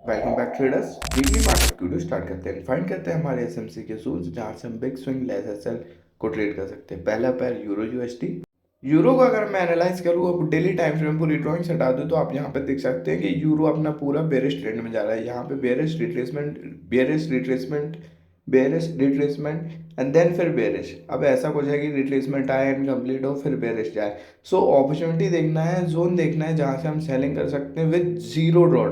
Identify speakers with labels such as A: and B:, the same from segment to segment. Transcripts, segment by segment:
A: Welcome back traders. Weekly market video start करते हैं। Find करते हैं हमारे एसएमसी के सोर्स जहां से हम बिग स्विंग लेस एसएल को ट्रेड कर सकते हैं। पहला पैर यूरो यूएसडी। यूरो को अगर मैं एनालाइज करूँ अब डेली टाइम फ्रेम पूरी ड्रॉइंग हटा दूँ तो आप यहाँ पे देख सकते हैं कि यूरो अपना पूरा बेरिश ट्रेंड में जा रहा है। यहाँ पे बेरिश रिट्रेसमेंट एंड देन फिर बेरिश। अब ऐसा कुछ है कि रिट्रेसमेंट आए एंड कंप्लीट हो फिर बेरिश जाए। सो अपॉर्चुनिटी देखना है, जोन देखना है जहाँ से हम सेलिंग कर सकते हैं with zero draw.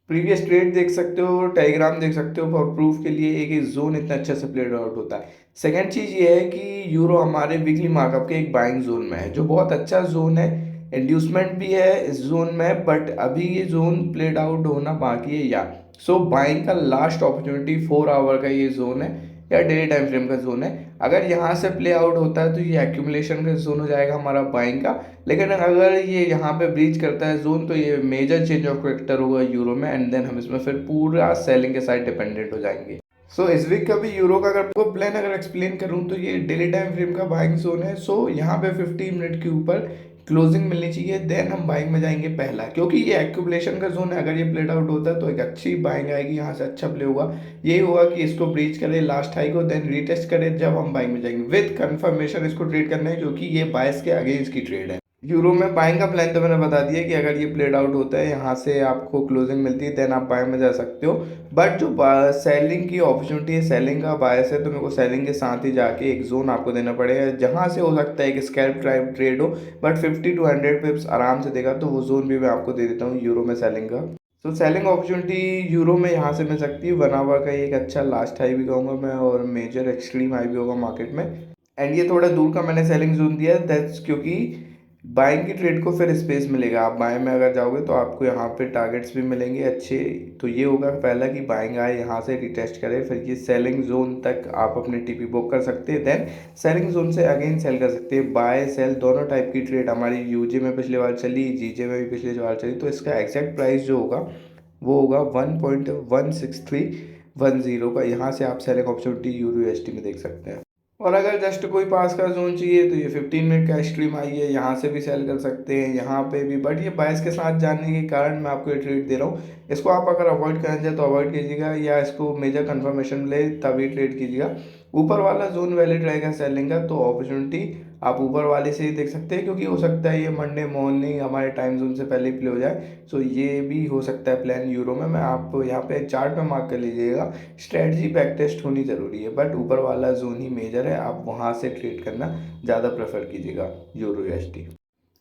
A: Previous trade देख सकते हो, डायग्राम देख सकते हो फॉर प्रूफ के लिए एक जोन इतना अच्छा से प्लेड आउट होता है। सेकंड चीज ये है कि यूरो हमारे वीकली मार्कअप के एक बाइंग जोन में है जो बहुत अच्छा जोन है। इंड्यूसमेंट भी है इस जोन में, बट अभी ये जोन प्लेड आउट होना बाकी है। या सो बाइंग का लास्ट अपॉर्चुनिटी 4 आवर का ये जोन है या डेली टाइम फ्रेम का जोन है। अगर यहाँ से प्ले आउट होता है तो ये एक्यूमुलेशन का जोन हो जाएगा हमारा बाइंग का। लेकिन अगर ये यहाँ पे ब्रीच करता है जोन तो ये मेजर चेंज ऑफ कैरेक्टर होगा यूरो में एंड देन हम इसमें फिर पूरा सेलिंग के साथ डिपेंडेंट हो जाएंगे। सो इस वीक का भी यूरो का अगर आपको प्लान अगर एक्सप्लेन करूँ तो ये डेली टाइम फ्रेम का बाइंग जोन है। सो यहाँ पे 15 मिनट के ऊपर क्लोजिंग मिलनी चाहिए, देन हम बाइंग में जाएंगे पहला, क्योंकि ये एक्यूमुलेशन का जोन है। अगर ये प्लेड आउट होता है तो एक अच्छी बाइंग आएगी, यहाँ से अच्छा प्ले होगा। यही होगा कि इसको ब्रीच करे लास्ट हाई को, देन रीटेस्ट करे, जब हम बाइंग में जाएंगे विद कंफर्मेशन इसको ट्रेड करना है क्योंकि ये बायस के अगेंस्ट की ट्रेड है। यूरो में बाइंग का प्लान तो मैंने बता दिया कि अगर ये प्लेड आउट होता है यहाँ से आपको क्लोजिंग मिलती है देन आप बाइंग में जा सकते हो। बट जो सेलिंग की अपॉर्चुनिटी है, सेलिंग का बायस है, तो मेरे को सेलिंग के साथ ही जाके एक जोन आपको देना पड़ेगा जहाँ से हो सकता है एक स्कैल्प ड्राइव ट्रेड हो, बट 50 to 100 पिप्स आराम से देगा। तो वो जोन भी मैं आपको दे देता हूँ यूरो में सेलिंग का। तो सेलिंग अपॉर्चुनिटी यूरो में यहाँ से मिल सकती है। 1 आवर का एक अच्छा लास्ट हाई भी कहूँगा मैं और मेजर एक्सट्रीम हाई भी होगा मार्केट में। एंड ये थोड़ा दूर का मैंने सेलिंग जोन दिया है, दैट्स क्योंकि बाइंग की ट्रेड को फिर स्पेस मिलेगा। आप बाइंग में अगर जाओगे तो आपको यहाँ पे टारगेट्स भी मिलेंगे अच्छे। तो ये होगा पहला कि बाइंग आए यहाँ से रिटेस्ट करे, फिर ये सेलिंग जोन तक आप अपने टीपी बुक कर सकते हैं, देन सेलिंग जोन से अगेन सेल कर सकते हैं। बाय सेल दोनों टाइप की ट्रेड हमारी यूजे में पिछले बार चली, जीजे में भी पिछले बार चली। तो इसका एग्जैक्ट प्राइस जो होगा वो होगा 1.16310 का। यहाँ से आप सेलिंग अपॉर्चुनिटी यूरो यूएसडी में देख सकते हैं। और अगर जस्ट कोई पास का जोन चाहिए तो ये 15 मिनट का स्ट्रीम आई है, यहाँ से भी सेल कर सकते हैं, यहाँ पे भी। बट ये बायस के साथ जाने के कारण मैं आपको ये ट्रेड दे रहा हूँ। इसको आप अगर अवॉइड करना चाहें तो अवॉइड कीजिएगा, या इसको मेजर कंफर्मेशन मिले तभी ट्रेड कीजिएगा। ऊपर वाला जोन वैलिड रहेगा सेलिंग का, तो अपॉर्चुनिटी आप ऊपर वाले से ही देख सकते हैं, क्योंकि हो सकता है ये मंडे मॉर्निंग हमारे टाइम जोन से पहले ही प्ले हो जाए। सो ये भी हो सकता है प्लान यूरो में। मैं आप यहाँ पे चार्ट पे मार्क कर लीजिएगा, स्ट्रेटजी बैक टेस्ट होनी ज़रूरी है, बट ऊपर वाला जोन ही मेजर है, आप वहाँ से ट्रेड करना ज़्यादा प्रेफर कीजिएगा यूरो यूएसडी।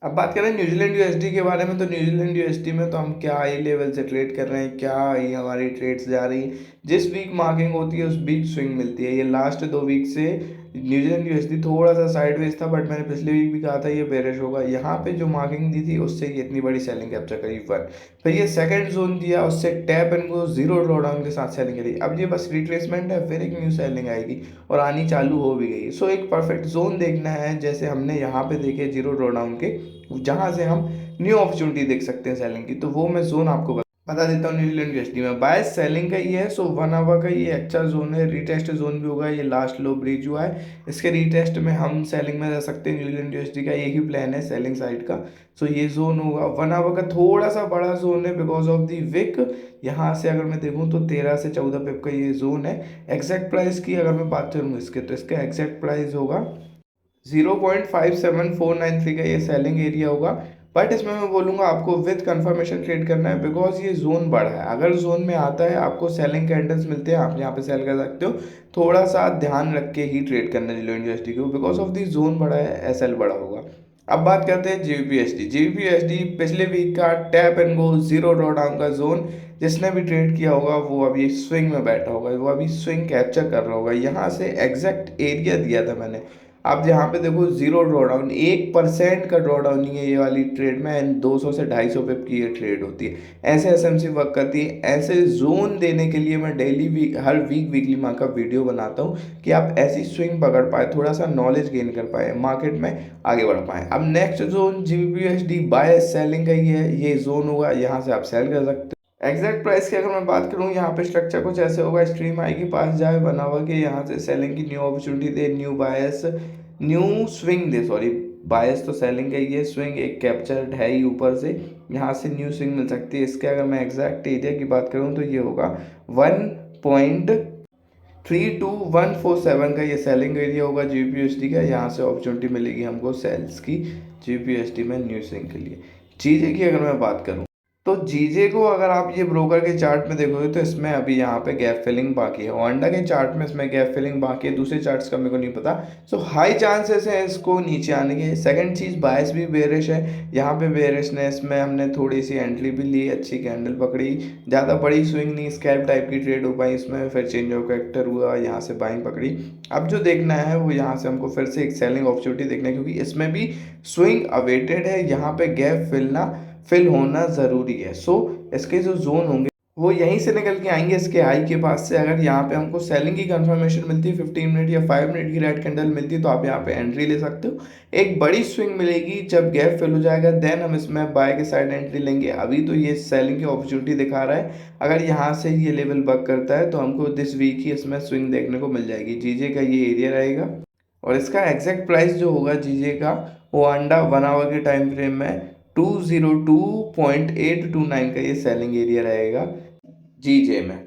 A: अब बात करें न्यूजीलैंड यूएसडी के बारे में, तो न्यूजीलैंड यूएसडी में तो हम क्या हाई लेवल से ट्रेड कर रहे हैं, क्या ही हमारी ट्रेड्स जा रही हैं। जिस वीक मार्किंग होती है उस वीक स्विंग मिलती है। ये लास्ट 2 वीक से न्यूजीलैंड यूएसडी थोड़ा सा साइडवेज था, बट मैंने पिछले वीक भी कहा था ये बेरिश होगा। यहाँ पे जो मार्किंग दी थी उससे ये इतनी बड़ी सेलिंग कैप्चर करी 1। फिर ये सेकंड जोन दिया, उससे tap and go zero drawdown के साथ सेलिंग करी। अब ये बस रिट्रेसमेंट है, फिर एक न्यू सेलिंग आएगी और आनी चालू हो भी गई। सो एक परफेक्ट जोन देखना है जैसे हमने यहाँ पे देखे जीरो ड्रॉडाउन के, जहाँ से हम न्यू अपॉर्चुनिटी देख सकते हैं सेलिंग की। तो वो मैं जोन आपको बता देता हूँ। न्यूजीलैंड यूएसडी में बायस सेलिंग का ही है। सो 1 आवर का ये अच्छा जोन है, रीटेस्ट जोन भी होगा। ये लास्ट लो ब्रिज हुआ है, इसके रीटेस्ट में हम सेलिंग में जा सकते हैं। न्यूजीलैंड यूएसडी का एक ही प्लान है सेलिंग साइड का। सो ये जोन होगा 1 आवर का, थोड़ा सा बड़ा जोन है बिकॉज ऑफ दी विक। यहाँ से अगर मैं देखूँ तो 13 से 14 पिप का ये जोन है। एग्जैक्ट प्राइस की अगर मैं बात करूँ इसके, तो इसका एग्जैक्ट प्राइस होगा 0.57493 का ये सेलिंग एरिया होगा। बट इसमें मैं बोलूँगा आपको विद कंफर्मेशन ट्रेड करना है, बिकॉज ये जोन बड़ा है। अगर जोन में आता है आपको सेलिंग कैंडल्स मिलते हैं, आप यहाँ पे सेल कर सकते हो। थोड़ा सा ध्यान रख के ही ट्रेड करना है न्यूजीलैंड यूएसडी को, बिकॉज ऑफ दी जोन बड़ा है, एसएल बड़ा होगा। अब बात करते हैं जीबीपीएसडी। जीबीपीएसडी पिछले वीक का tap and go zero drawdown का जोन, जिसने भी ट्रेड किया होगा वो अभी स्विंग में बैठा होगा, वो अभी स्विंग कैप्चर कर रहा होगा। यहाँ से एग्जैक्ट एरिया दिया था मैंने। आप यहाँ पे देखो जीरो ड्रॉडाउन, 1% का ड्रॉडाउन नहीं है ये वाली ट्रेड में, एंड 200 से 250 पिप की ये ट्रेड होती है। ऐसे एसएमसी वर्क करती है। ऐसे जोन देने के लिए मैं डेली वीक हर वीकली माँ का वीडियो बनाता हूँ कि आप ऐसी स्विंग पकड़ पाए, थोड़ा सा नॉलेज गेन कर पाए, मार्केट में आगे बढ़ पाए। अब नेक्स्ट जोन जीबीपीएसडी बाय सेलिंग का ही है, ये जोन होगा, यहाँ से आप सेल कर सकते हो। एग्जैक्ट प्राइस की अगर मैं बात करूँ, यहाँ पे स्ट्रक्चर कुछ ऐसे होगा, स्ट्रीम आई के पास जाए, 1 आवर के यहाँ से सेलिंग की न्यू अपॉर्चुनिटी दे, न्यू बायस न्यू स्विंग दे, सॉरी बायस तो सेलिंग का ही है, स्विंग एक कैप्चर्ड है ही ऊपर से, यहाँ से न्यू स्विंग मिल सकती है। इसके अगर मैं एग्जैक्ट एरिया की बात करूँ तो ये होगा 1.32147 का ये सेलिंग एरिया होगा GBPUSD का। यहाँ से अपॉर्चुनिटी मिलेगी हमको सेल्स की GBPUSD में न्यू स्विंग के लिए। चीज़ें की अगर मैं बात करूँ तो जीजे को अगर आप ये ब्रोकर के चार्ट में देखोगे तो इसमें अभी यहाँ पे गैप फिलिंग बाकी है। ओंडा के चार्ट में इसमें गैप फिलिंग बाकी है, दूसरे चार्ट्स का मेरे को नहीं पता। सो हाई चांसेस है इसको नीचे आने के। सेकंड चीज़, बायस भी बेरिश है, यहाँ पे बेरिशनेस में हमने थोड़ी सी एंट्री भी ली, अच्छी कैंडल पकड़ी, ज़्यादा बड़ी स्विंग नहीं, स्कैल्प टाइप की ट्रेड हो पाई इसमें, फिर चेंज ऑफ कैरेक्टर हुआ, यहाँ से बाइंग पकड़ी। अब जो देखना है वो यहाँ से हमको फिर से एक सेलिंग अपॉर्चुनिटी देखना है, क्योंकि इसमें भी स्विंग अवेटेड है, यहाँ पे गैप फिल होना ज़रूरी है। सो इसके जो जोन होंगे वो यहीं से निकल के आएंगे इसके हाई के पास से। अगर यहाँ पे हमको सेलिंग की कंफर्मेशन मिलती है, 15 मिनट या 5 मिनट की रेड कैंडल मिलती है, तो आप यहाँ पे एंट्री ले सकते हो। एक बड़ी स्विंग मिलेगी जब गैप फिल हो जाएगा, देन हम इसमें बाय के साइड एंट्री लेंगे। अभी तो ये सेलिंग की अपॉर्चुनिटी दिखा रहा है, अगर यहाँ से ये लेवल बक करता है तो हमको दिस वीक ही इसमें स्विंग देखने को मिल जाएगी। जीजे का ये एरिया रहेगा और इसका एग्जैक्ट प्राइस जो होगा जीजे का वो अंडा 1 आवर के टाइम फ्रेम में 202.829 का ये सेलिंग एरिया रहेगा जीजे में।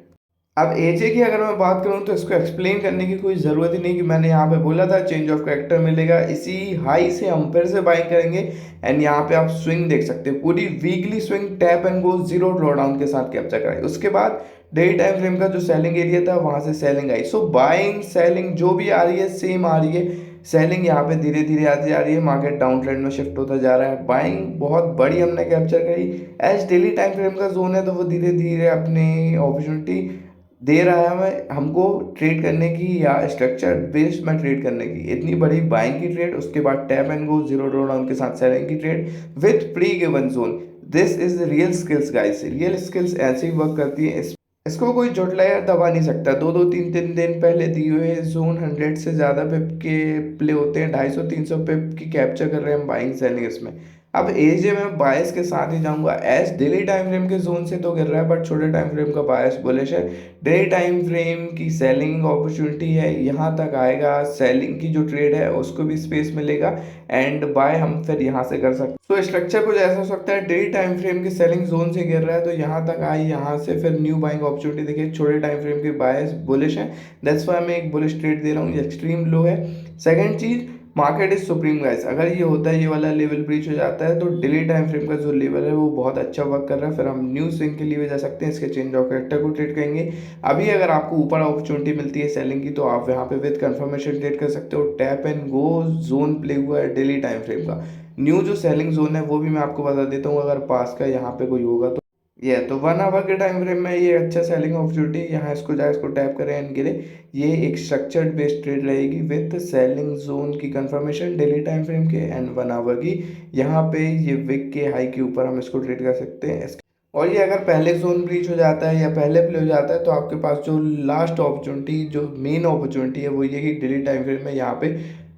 A: अब एजे की अगर मैं बात करूं तो इसको एक्सप्लेन करने की कोई ज़रूरत ही नहीं, कि मैंने यहाँ पे बोला था चेंज ऑफ कैरेक्टर मिलेगा, इसी हाई से हम फिर से बाइंग करेंगे। एंड यहाँ पे आप स्विंग देख सकते हो, पूरी weekly swing tap and go zero drawdown के साथ कैप्चर कराई। उसके बाद डेली टाइम फ्रेम का जो सेलिंग एरिया था वहां से सेलिंग आई। सो बाइंग सेलिंग जो भी आ रही है सेम आ रही है। सेलिंग यहाँ पे धीरे धीरे आती जा रही है, मार्केट डाउन ट्रेंड में शिफ्ट होता जा रहा है। बाइंग बहुत बड़ी हमने कैप्चर करी। एज डेली टाइम फ्रेम का जोन है तो वो धीरे धीरे अपनी अपॉर्चुनिटी दे रहा है हमें, हमको ट्रेड करने की या स्ट्रक्चर बेस्ड में ट्रेड करने की। इतनी बड़ी बाइंग की ट्रेड, उसके बाद tap and go zero drawdown के साथ सेलिंग की trade with pre given zone. This is real skills guys, real skills ऐसे ही वर्क करती है। इसको कोई झुठलाया दबा नहीं सकता। दो दो तीन तीन दिन पहले दिए हुए जोन 100 से ज़्यादा पिप के प्ले होते हैं, 250-300 पिप की कैप्चर कर रहे हैं हम बाइंग सेलिंग इसमें। अब एजे में बायस के साथ ही जाऊंगा। एज डेली टाइम फ्रेम के जोन से तो गिर रहा है, बट छोटे टाइम फ्रेम का बायस बुलिश है। डेली टाइम फ्रेम की सेलिंग अपॉर्चुनिटी है, यहाँ तक आएगा, सेलिंग की जो ट्रेड है उसको भी स्पेस मिलेगा एंड बाय हम फिर यहाँ से कर सकते हैं। तो स्ट्रक्चर कुछ ऐसा हो सकता है, डेली टाइम फ्रेम के सेलिंग जोन से गिर रहा है तो यहाँ तक आई, यहाँ से फिर न्यू बाइंग अपॉर्चुनिटी देखिए। छोटे टाइम फ्रेम के बायस बुलिश है, दैट्स वाई मैं एक बुलिश ट्रेड दे रहा हूँ, ये एक्सट्रीम लो है। सेकंड चीज, मार्केट इज सुप्रीम गाइस। अगर ये होता है, ये वाला लेवल ब्रीच हो जाता है, तो डेली टाइम फ्रेम का जो लेवल है वो बहुत अच्छा वर्क कर रहा है, फिर हम न्यू स्विंग के लिए भी जा सकते हैं, इसके चेंज ऑफ कैरेक्टर को ट्रेड करेंगे। अभी अगर आपको ऊपर अपॉर्चुनिटी मिलती है सेलिंग की तो आप यहाँ पे विद कंफर्मेशन ट्रेड कर सकते हो। Tap and go zone play हुआ है डेली टाइम फ्रेम का। न्यू जो सेलिंग जोन है वो भी मैं आपको बता देता हूँ, अगर पास का यहाँ पे कोई होगा तो ये तो 1 आवर के टाइम फ्रेम में ये अच्छा सेलिंग अपॉर्चुनिटी, यहाँ इसको जाए, इसको टैप करें एंड गिरे। ये एक स्ट्रक्चर्ड बेस्ड ट्रेड रहेगी विथ सेलिंग जोन की कंफर्मेशन डेली टाइम फ्रेम के एंड 1 आवर की। यहाँ पे ये विक के हाई के ऊपर हम इसको ट्रेड कर सकते हैं। और ये अगर पहले जोन ब्रीच हो जाता है या पहले प्ले हो जाता है तो आपके पास जो लास्ट अपॉर्चुनिटी, जो मेन अपॉर्चुनिटी है वो ये कि डेली टाइम फ्रेम में यहाँ पे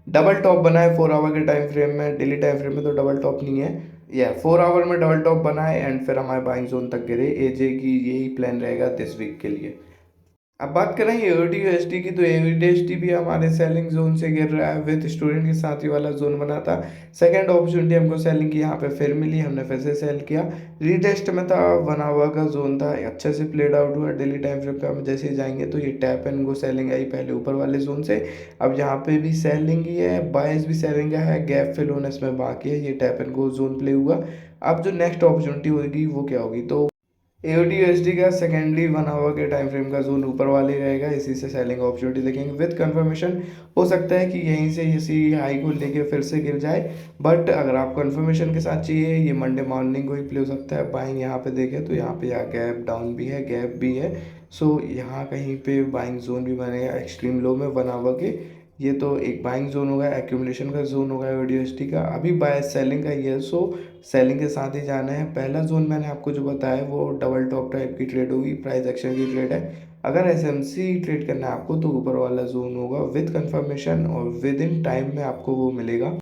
A: डबल टॉप बना है 4 आवर के टाइम फ्रेम में। डेली टाइम फ्रेम में तो डबल टॉप नहीं है, या 4 आवर में डबल टॉप बना है एंड फिर हमारे बाइंग जोन तक गिरे। एजे की यही प्लान रहेगा दिस वीक के लिए। अब बात करें AUD की, तो AUD भी हमारे सेलिंग जोन से गिर रहा है, विद स्टूडेंट के साथ ही वाला जोन बना था। सेकंड अपॉर्चुनिटी हमको सेलिंग की यहाँ पे फिर मिली, हमने फिर से सेल किया। रीटेस्ट में था, 1 आवर का जोन था, अच्छे से प्लेड आउट हुआ। डेली टाइम फ्रेम पे हम जैसे ही जाएंगे तो ये टैप एंड गो सेलिंग आई पहले ऊपर वाले जोन से, अब यहाँ पे भी सेलिंग ही है, बायस भी सेलिंग है, गैप फिल होने इसमें बाकी है, ये tap and go zone play हुआ। अब जो नेक्स्ट अपॉर्चुनिटी होगी वो क्या होगी, तो AUD का सेकेंडली 1 आवर के टाइम फ्रेम का जोन ऊपर वाले रहेगा, इसी से सेलिंग अपॉर्चुनिटी देखेंगे विद कंफर्मेशन। हो सकता है कि यहीं से इसी हाई को लेके फिर से गिर जाए, बट अगर आप कंफर्मेशन के साथ चाहिए ये मंडे मॉर्निंग को ही प्ले हो सकता है। बाइंग यहाँ पे देखें तो यहाँ पे गैप डाउन भी है, गैप भी है। सो यहाँ कहीं पे बाइंग जोन भी बनेगा एक्सट्रीम लो में 1 आवर के। ये तो एक बाइंग जोन होगा, एक्यूमुलेशन का जोन होगा AUD का। अभी बाय सेलिंग का ये, सो सेलिंग के साथ ही जाना है। पहला जोन मैंने आपको जो बताया वो डबल टॉप टाइप की ट्रेड होगी, प्राइस एक्शन की ट्रेड है। अगर SMC ट्रेड करना है आपको तो ऊपर वाला जोन होगा विद कंफर्मेशन और विद इन टाइम में आपको वो मिलेगा।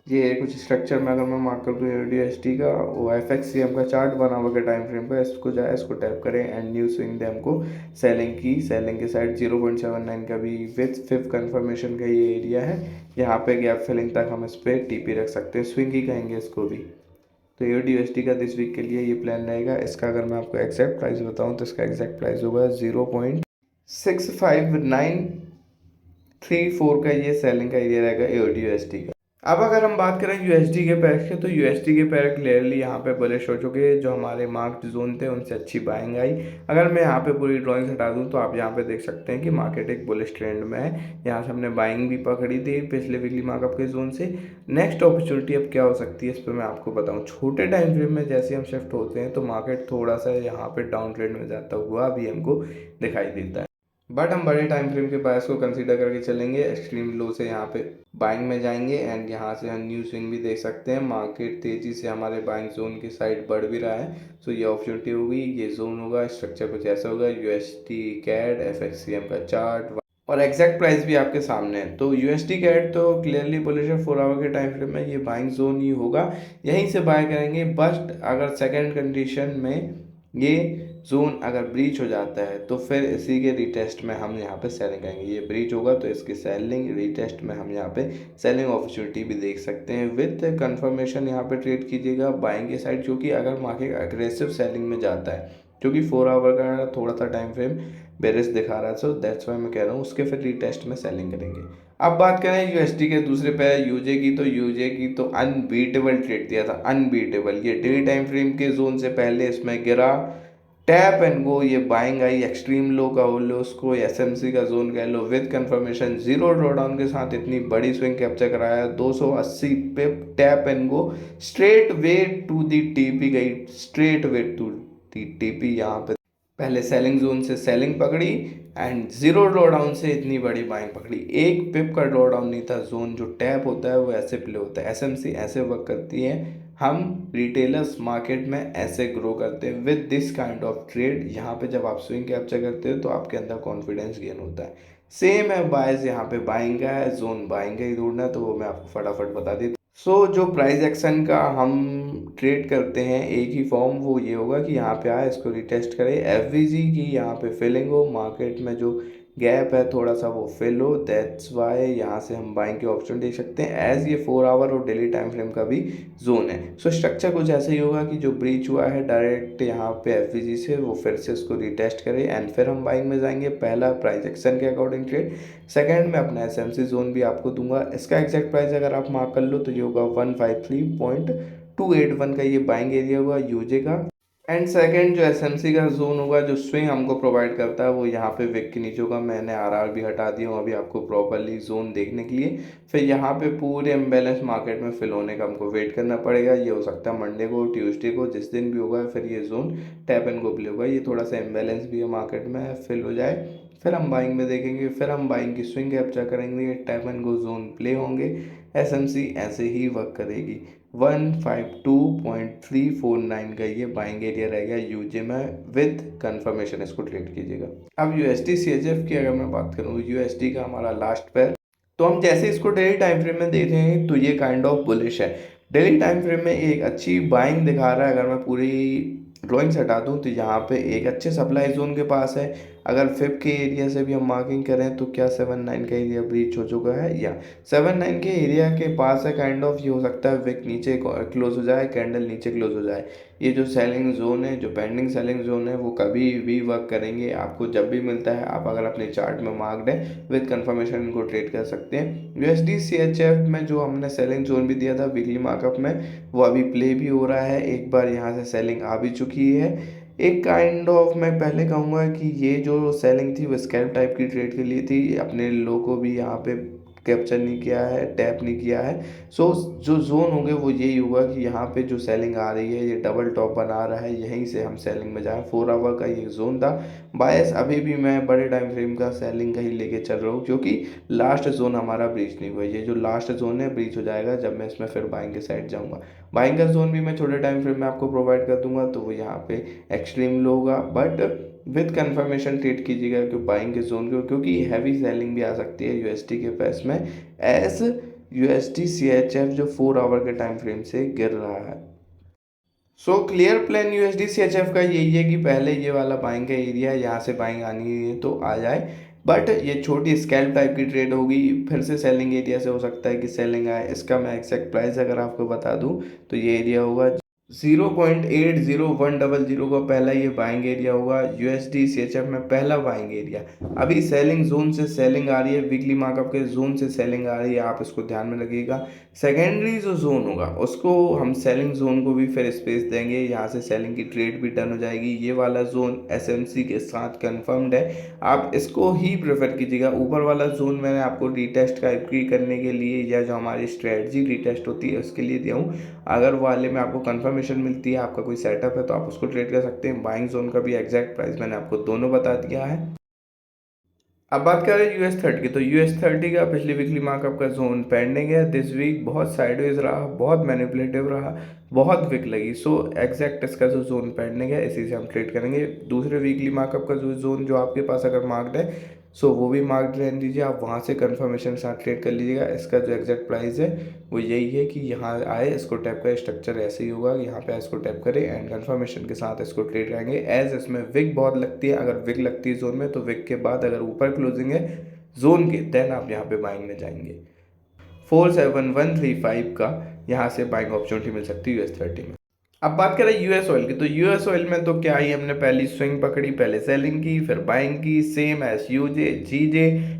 A: ये कुछ स्ट्रक्चर में अगर मैं मार्क कर दूँ यूडीएसटी का, वो एफएक्ससीएम का चार्ट बना हुआ है टाइम फ्रेम का, इसको जाए इसको टैप करें एंड न्यू स्विंग दे हमको सेलिंग की साइड 0.79 का भी विथ फिफ्थ कंफर्मेशन का ये एरिया है। यहाँ पे गैप फिलिंग तक हम इस पर टीपी रख सकते हैं, स्विंग ही कहेंगे इसको भी। तो यूडीएसटी का दिस वीक के लिए ये प्लान रहेगा। इसका अगर मैं आपको एग्जैक्ट प्राइस बताऊँ तो इसका एग्जैक्ट प्राइस होगा 0.6593 का ये सेलिंग का एरिया रहेगा यूडीएसटी का। अब अगर हम बात करें यूएसडी के पैर की, तो यूएसडी के पैर क्लियरली यहाँ पे बुलिश हो चुके हैं। जो हमारे मार्क्ड जोन थे उनसे अच्छी बाइंग आई। अगर मैं यहाँ पे पूरी ड्राइंग हटा दूँ तो आप यहाँ पे देख सकते हैं कि मार्केट एक बुलिश ट्रेंड में है। यहाँ से हमने बाइंग भी पकड़ी थी पिछले वीकली मार्कअप के जोन से। नेक्स्ट अपॉर्चुनिटी अब क्या हो सकती है इस पर मैं आपको बताऊँ। छोटे टाइम फ्रेम में जैसे हम शिफ्ट होते हैं तो मार्केट थोड़ा सा यहाँ पे डाउन ट्रेंड में जाता हुआ भी हमको दिखाई देता है, बट हम बड़े टाइम फ्रेम के बायस को कंसीडर करके चलेंगे। एक्सट्रीम लो से यहाँ पे बाइंग में जाएंगे एंड यहाँ से हम न्यू स्विंग भी देख सकते हैं। मार्केट तेजी से हमारे बाइंग जोन की साइड बढ़ भी रहा है, सो ये अपॉर्चुनिटी होगी, ये जोन होगा। स्ट्रक्चर कुछ ऐसा होगा, यूएसटी कैड एफएक्ससीएम का चार्ट और एग्जैक्ट प्राइस भी आपके सामने है। तो यूएसडी कैड तो क्लियरली बुलिश है, 4 आवर के टाइम फ्रेम में ये बाइंग जोन ही होगा, यहीं से बाय करेंगे। बट अगर सेकेंड कंडीशन में ये जोन अगर ब्रीच हो जाता है तो फिर इसी के रीटेस्ट में हम यहाँ पे सेलिंग करेंगे। ये ब्रीच होगा तो इसकी सेलिंग रीटेस्ट में हम यहाँ पे सेलिंग अपॉर्चुनिटी भी देख सकते हैं। विथ कंफर्मेशन यहाँ पे ट्रेड कीजिएगा बाइंग के साइड, क्योंकि अगर मार्केट अग्रेसिव सेलिंग में जाता है, क्योंकि 4 आवर का थोड़ा सा टाइम फ्रेम बेरिश दिखा रहा है, सो दैट्स वाई मैं कह रहा हूँ उसके फिर रीटेस्ट में सेलिंग करेंगे। अब बात करें यूएसडी के दूसरे पैर यूजे की, तो यूजे की तो अनबीटेबल ट्रेड दिया था, अनबीटेबल। ये डेली टाइम फ्रेम के जोन से पहले इसमें गिरा, टैप एंड गो, ये बाइंग आई, एक्सट्रीम लो का लो उसको, एसएमसी का जोन कह लो, विद कंफर्मेशन जीरो ड्रॉडाउन के साथ इतनी बड़ी स्विंग कैप्चर कराया 280 पे, tap and go straight way to the TP गई, straight way to the TP. यहाँ पे पहले सेलिंग जोन से सेलिंग पकड़ी एंड जीरो ड्रॉडाउन से इतनी बड़ी बाइंग पकड़ी, एक पिप का ड्रॉडाउन नहीं था। जोन जो टैप होता है वो ऐसे प्ले होता है, एसएमसी ऐसे वर्क करती है, हम रिटेलर्स मार्केट में ऐसे ग्रो करते हैं with this kind of trade. यहाँ पे जब आप स्विंग कैप्चर करते हो तो आपके अंदर कॉन्फिडेंस गेन होता है। सेम है बायस, यहाँ पे बाइंग का है, जोन बाइंग का ही ढूंढना है, तो वो मैं आपको फटाफट बता देता हूँ। सो जो प्राइस एक्शन का हम ट्रेड करते हैं एक ही फॉर्म, वो ये होगा कि यहाँ पे आए इसको रिटेस्ट करें, एफवीजी की यहाँ पे फिलिंग हो, मार्केट में जो गैप है थोड़ा सा वो फिल हो, दैट्स वाई यहाँ से हम बाइंग के ऑप्शन देख सकते हैं। एज ये 4 आवर और डेली टाइम फ्रेम का भी जोन है। सो स्ट्रक्चर कुछ ऐसे ही होगा कि जो ब्रीच हुआ है डायरेक्ट यहाँ पे एफवीजी से, वो फिर से उसको रिटेस्ट करें एंड फिर हम बाइंग में जाएंगे। पहला प्राइस एक्शन के अकॉर्डिंग ट्रेड, सेकंड में अपना एसएमसी जोन भी आपको दूंगा। इसका एग्जैक्ट प्राइस अगर आप मार्क कर लो तो ये होगा 153.281 का, ये बाइंग एरिया होगा यूजे का। एंड सेकंड जो एसएमसी का जोन होगा, जो स्विंग हमको प्रोवाइड करता है, वो यहाँ पे विक के नीचे होगा। मैंने आरआर भी हटा दिया हूँ अभी आपको प्रॉपरली जोन देखने के लिए। फिर यहाँ पे पूरे इम्बेलेंस मार्केट में फिल होने का हमको वेट करना पड़ेगा। ये हो सकता है मंडे को, ट्यूसडे को, जिस दिन भी होगा फिर ये zone tap and go play होगा। ये थोड़ा सा इम्बेलेंस भी है मार्केट में, फिल हो जाए फिर हम बाइंग में देखेंगे, फिर हम बाइंग की स्विंग कैप्चर करेंगे, tap and go zone play होंगे। एसएमसी ऐसे ही वर्क करेगी। 152.349 का ये बाइंग एरिया रहेगा यूजे में, विद कंफर्मेशन इसको ट्रेड कीजिएगा। अब यूएसडी सीएचएफ की अगर मैं बात करूँ, यूएसडी का हमारा लास्ट पैर, तो हम जैसे इसको डेली टाइम फ्रेम में देख रहे हैं तो ये काइंड ऑफ बुलिश है। डेली टाइम फ्रेम में एक अच्छी बाइंग दिखा रहा है। अगर मैं पूरी ड्राइंग्स हटा दूं तो यहाँ पे एक अच्छे सप्लाई जोन के पास है। अगर फिफ्थ के एरिया से भी हम मार्किंग करें तो क्या 7-9 का एरिया ब्रीच हो चुका है, या 7-9 के एरिया के पास है काइंड ऑफ। ये हो सकता है विक नीचे क्लोज हो जाए, कैंडल नीचे क्लोज हो जाए। ये जो सेलिंग जोन है, जो पेंडिंग सेलिंग जोन है, वो कभी भी वर्क करेंगे। आपको जब भी मिलता है आप अगर अपने चार्ट में मार्क्ड है विद कंफर्मेशन इनको ट्रेड कर सकते हैं। यूएसडी सीएचएफ में जो हमने सेलिंग जोन भी दिया था वीकली मार्कअप में, वो अभी प्ले भी हो रहा है। एक बार यहाँ से सेलिंग आ भी चुकी है। एक काइंड ऑफ मैं पहले कहूँगा कि ये जो सेलिंग थी वो स्कैल्प टाइप की ट्रेड के लिए थी। अपने लो को भी यहाँ पे कैप्चर नहीं किया है, टैप नहीं किया है। सो जो जोन होंगे वो यही होगा कि यहाँ पे जो सेलिंग आ रही है, ये डबल टॉप बना रहा है, यहीं से हम सेलिंग में जाएं। 4 आवर का ये जोन था। बायस अभी भी मैं बड़े टाइम फ्रेम का सेलिंग का ही लेके चल रहा हूँ, क्योंकि लास्ट जोन हमारा ब्रीच नहीं हुआ। ये जो लास्ट जोन है ब्रीच हो जाएगा जब मैं इसमें फिर बाइंग के साइड जाऊँगा। बाइंग का जोन भी मैं छोटे टाइम फ्रेम में आपको प्रोवाइड कर दूंगा, तो वो यहाँ पे एक्सट्रीम लो होगा, बट विद कंफर्मेशन ट्रेड कीजिएगा कि बाइंग के जोन को, क्योंकि हैवी सेलिंग भी आ सकती है यूएसटी के पैस में। एज USD CHF जो 4 आवर के टाइम फ्रेम से गिर रहा है। So clear plan USD CHF का यही है कि पहले ये वाला बाइंग का एरिया है, यहाँ से बाइंग आनी है तो आ जाए, बट ये छोटी स्कैल्प टाइप की ट्रेड होगी, फिर से सेलिंग एरिया से हो सकता है कि सेलिंग आए। इसका मैं एक्जैक्ट प्राइस अगर आपको बता दूं तो ये एरिया होगा 0.80100 का पहला ये बाइंग एरिया होगा। USD CHF में पहला बाइंग एरिया। अभी सेलिंग जोन से सेलिंग आ रही है, वीकली मार्कअप के जोन से सेलिंग आ रही है, आप इसको ध्यान में रखिएगा। सेकेंडरी जो जोन होगा उसको हम सेलिंग जोन को भी फिर स्पेस देंगे, यहाँ से सेलिंग की ट्रेड भी डन हो जाएगी। ये वाला जोन SMC के साथ कंफर्म्ड है, आप इसको ही प्रेफर कीजिएगा। ऊपर वाला जोन मैंने आपको रीटेस्ट का करने के लिए या जो हमारी स्ट्रेटजी रीटेस्ट होती है उसके लिए दिया हूँ। अगर वाले में आपको कंफर्मेशन मिलती है, आपका कोई सेटअप है तो आप उसको ट्रेड कर सकते हैं। बाइंग जोन का भी एग्जैक्ट प्राइस मैंने आपको दोनों बता दिया है। अब बात करें US30 की, तो US30 का पिछली वीकली मार्कअप का जोन पेंडिंग है। दिस वीक बहुत साइडवेज रहा, बहुत मैनिपुलेटिव रहा, बहुत विक लगी। सो एग्जैक्ट इसका जो जोन पेंडिंग है इसी से हम ट्रेड करेंगे। दूसरे वीकली मार्कअप का जो जोन जो आपके पास अगर मार्क्ड है सो वो भी मार्क्ड रहने दीजिए, आप वहाँ से कंफर्मेशन के साथ ट्रेड कर लीजिएगा। इसका जो एग्जैक्ट प्राइस है वो यही है कि यहाँ आए, इसको टैप का स्ट्रक्चर ऐसे ही होगा, यहाँ पे इसको टैप करें एंड कंफर्मेशन के साथ इसको ट्रेड रहेंगे। एज इसमें विक बहुत लगती है, अगर विक लगती है जोन में तो विक के बाद अगर ऊपर क्लोजिंग है जोन के देन आप यहाँ पे बाइंग में जाएंगे। 47135 का यहाँ से बाइंग अपॉर्चुनिटी मिल सकती है US30 में। अब बात करें US ऑयल की, तो US ऑयल में तो क्या ही, हमने पहली स्विंग पकड़ी, पहले सेलिंग की फिर बाइंग की, same S UJ GJ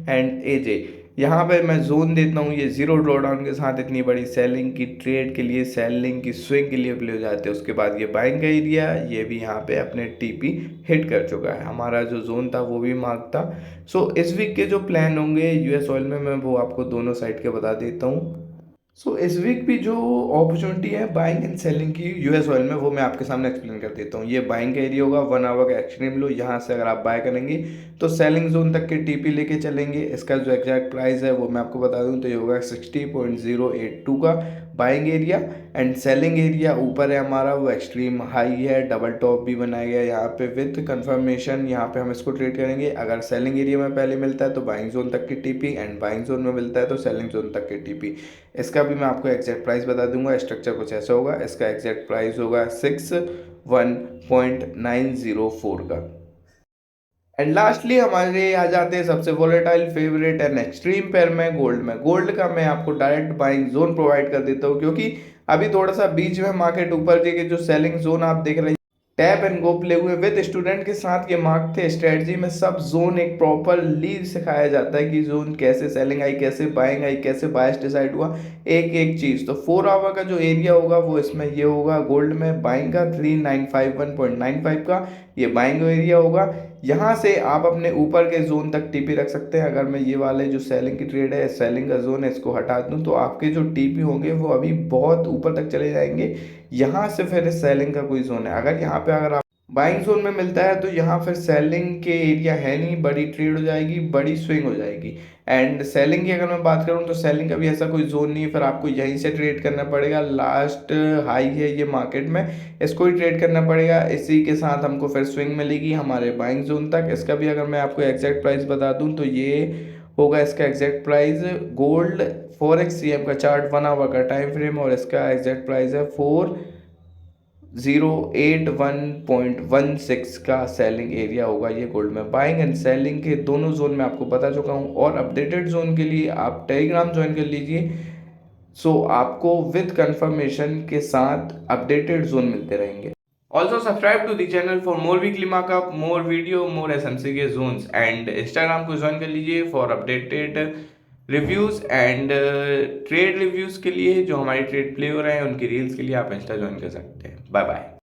A: and AJ। यहाँ पे मैं जोन देता हूँ, ये जीरो ड्रॉडाउन के साथ इतनी बड़ी सेलिंग की ट्रेड के लिए, सेलिंग की स्विंग के लिए प्ले हो जाते हैं। उसके बाद ये बाइंग का एरिया, ये भी यहाँ पे अपने TP हिट कर चुका है। हमारा जो जोन था वो भी मार्क था। सो इस वीक के जो प्लान होंगे US ऑयल में मैं वो आपको दोनों साइड के बता देता हूँ। सो इस वीक भी जो अपॉर्चुनिटी है बाइंग एंड सेलिंग की US ऑयल में वो मैं आपके सामने एक्सप्लेन कर देता हूँ। ये बाइंग का एरिया होगा 1 आवर का एक्सट्रीम लो, यहाँ से अगर आप बाय करेंगे तो सेलिंग जोन तक के TP लेके चलेंगे। इसका जो एग्जैक्ट प्राइस है वो मैं आपको बता दूँ तो ये होगा 60.082 का buying area and selling area ऊपर है हमारा, वो एक्सट्रीम हाई है, डबल टॉप भी बनाया गया यहाँ पे विथ कंफर्मेशन। यहाँ पे हम इसको ट्रेड करेंगे। अगर सेलिंग एरिया में पहले मिलता है तो बाइंग जोन तक की TP एंड बाइंग जोन में मिलता है तो सेलिंग जोन तक की TP। इसका भी मैं आपको एग्जैक्ट प्राइस बता दूंगा। स्ट्रक्चर कुछ ऐसा होगा, इसका एग्जैक्ट प्राइस होगा 61.904 का। एंड लास्टली हमारे आ जाते हैं सबसे volatile favourite and extreme pair में, गोल्ड में। गोल्ड का मैं आपको डायरेक्ट बाइंग जोन प्रोवाइड कर देता हूँ, क्योंकि अभी थोड़ा सा बीच में मार्केट ऊपर के जो सेलिंग जोन आप देख रहे हैं टैप एंड गो प्ले हुए विद स्टूडेंट के साथ ये मार्क थे। स्ट्रेटजी में सब जोन एक प्रॉपरली सिखाया जाता है कि जोन कैसे सेलिंग आई, कैसे बाइंग आई, कैसे बायस डिसाइड हुआ, एक एक चीज। तो 4 आवर का जो एरिया होगा वो इसमें ये होगा गोल्ड में बाइंग का 3951.95 का ये बाइंग एरिया होगा। यहाँ से आप अपने ऊपर के जोन तक TP रख सकते हैं। अगर मैं ये वाले जो सेलिंग की ट्रेड है, सेलिंग का जोन है, इसको हटा दूं तो आपके जो TP होंगे वो अभी बहुत ऊपर तक चले जाएंगे। यहाँ से फिर सेलिंग का कोई जोन है, अगर यहाँ पे अगर आप बाइंग जोन में मिलता है तो यहाँ फिर सेलिंग के एरिया है नहीं, बड़ी ट्रेड हो जाएगी, बड़ी स्विंग हो जाएगी। एंड सेलिंग की अगर मैं बात करूँ तो सेलिंग का भी ऐसा कोई जोन नहीं है, फिर आपको यहीं से ट्रेड करना पड़ेगा। लास्ट हाई है ये मार्केट में, इसको ही ट्रेड करना पड़ेगा। इसी के साथ हमको फिर स्विंग मिलेगी हमारे बाइंग जोन तक। इसका भी अगर मैं आपको एग्जैक्ट प्राइस बता दूं तो ये होगा इसका exact price. Gold forex CM का चार्ट 1 आवर का टाइम फ्रेम और इसका एग्जैक्ट प्राइस है 4081.16 का सेलिंग एरिया होगा ये गोल्ड में। बाइंग एंड सेलिंग के दोनों जोन में आपको बता चुका हूँ, और अपडेटेड जोन के लिए आप टेलीग्राम ज्वाइन कर लीजिए। सो आपको विद कंफर्मेशन के साथ अपडेटेड जोन मिलते रहेंगे। Also subscribe to the channel for more weekly markup, more video, more SMC के जोन्स एंड इंस्टाग्राम को ज्वाइन कर लीजिए for updated reviews and trade reviews के लिए जो हमारी ट्रेड प्ले हो रहे हैं उनकी रील्स के लिए आप इंस्टा ज्वाइन कर सकते हैं। Bye bye.